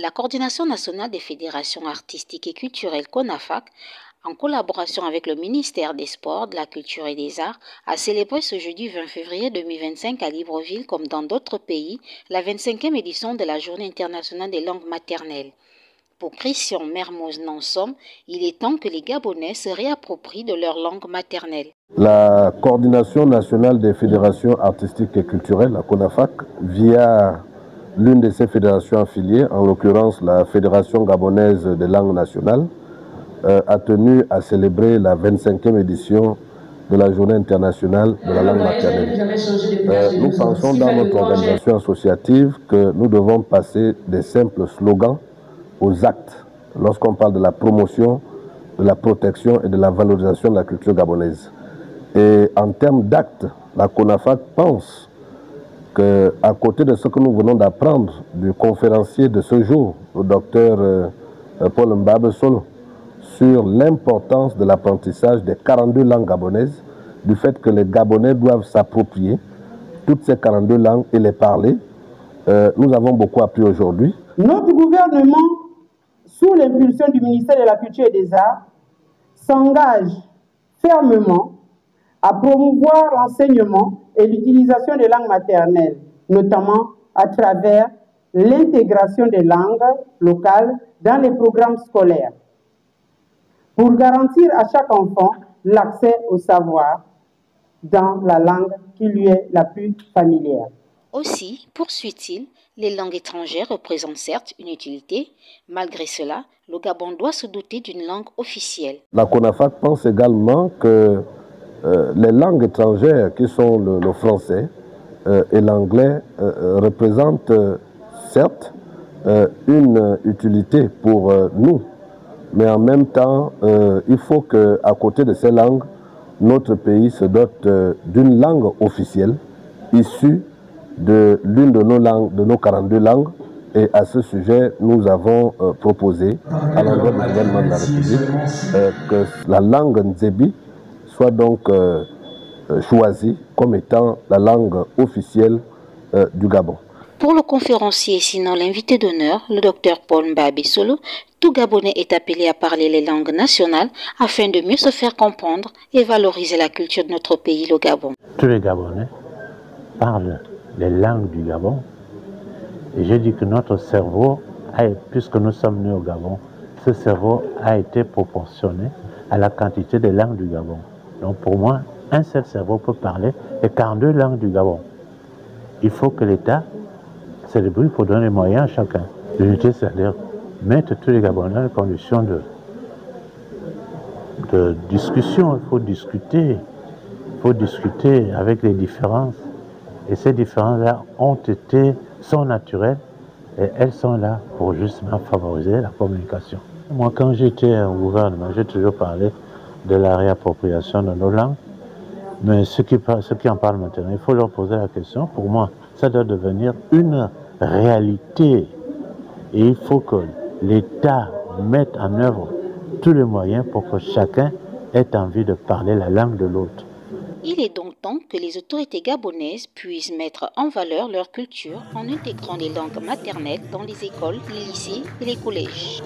La Coordination nationale des fédérations artistiques et culturelles CONAFAC, en collaboration avec le ministère des Sports, de la Culture et des Arts, a célébré ce jeudi 20 février 2025 à Libreville, comme dans d'autres pays, la 25e édition de la Journée internationale des langues maternelles. Pour Christian Mermoz Nansom, il est temps que les Gabonais se réapproprient de leur langue maternelle. La Coordination nationale des fédérations artistiques et culturelles, la CONAFAC, via l'une de ses fédérations affiliées, en l'occurrence la Fédération gabonaise des langues nationales, a tenu à célébrer la 25e édition de la Journée internationale de la langue maternelle. Nous pensons dans notre organisation associative que nous devons passer des simples slogans aux actes lorsqu'on parle de la promotion, de la protection et de la valorisation de la culture gabonaise. Et en termes d'actes, la CONAFAC pense qu'à côté de ce que nous venons d'apprendre du conférencier de ce jour, le docteur Paul Mbabe Solo, sur l'importance de l'apprentissage des 42 langues gabonaises, du fait que les Gabonais doivent s'approprier toutes ces 42 langues et les parler. Nous avons beaucoup appris aujourd'hui. Notre gouvernement, sous l'impulsion du ministère de la Culture et des Arts, s'engage fermement à promouvoir l'enseignement et l'utilisation des langues maternelles, notamment à travers l'intégration des langues locales dans les programmes scolaires, pour garantir à chaque enfant l'accès au savoir dans la langue qui lui est la plus familière. Aussi, poursuit-il, les langues étrangères représentent certes une utilité. Malgré cela, le Gabon doit se doter d'une langue officielle. La CONAFAC pense également que les langues étrangères qui sont le français et l'anglais représentent certes une utilité pour nous, mais en même temps, il faut qu'à côté de ces langues, notre pays se dote d'une langue officielle issue de l'une de nos langues, de nos 42 langues. Et à ce sujet, nous avons proposé à l'endroit du gouvernement de la République que la langue Nzebi soit donc choisie comme étant la langue officielle du Gabon. Pour le conférencier, sinon l'invité d'honneur, le docteur Paul Mbabe Solo, tout Gabonais est appelé à parler les langues nationales afin de mieux se faire comprendre et valoriser la culture de notre pays, le Gabon. Tous les Gabonais parlent les langues du Gabon. Et je dis que notre cerveau, puisque nous sommes nés au Gabon, ce cerveau a été proportionné à la quantité de langues du Gabon. Donc pour moi, un seul cerveau peut parler les 42 langues du Gabon. Il faut que l'État se débrouille pour donner les moyens à chacun. L'unité, c'est-à-dire mettre tous les Gabonais dans les conditions de discussion. Il faut discuter avec les différences. Et ces différences-là sont naturelles et elles sont là pour justement favoriser la communication. Moi, quand j'étais au gouvernement, j'ai toujours parlé de la réappropriation de nos langues. Mais ceux qui en parlent maintenant, il faut leur poser la question. Pour moi, ça doit devenir une réalité. Et il faut que l'État mette en œuvre tous les moyens pour que chacun ait envie de parler la langue de l'autre. Il est donc temps que les autorités gabonaises puissent mettre en valeur leur culture en intégrant les langues maternelles dans les écoles, les lycées et les collèges.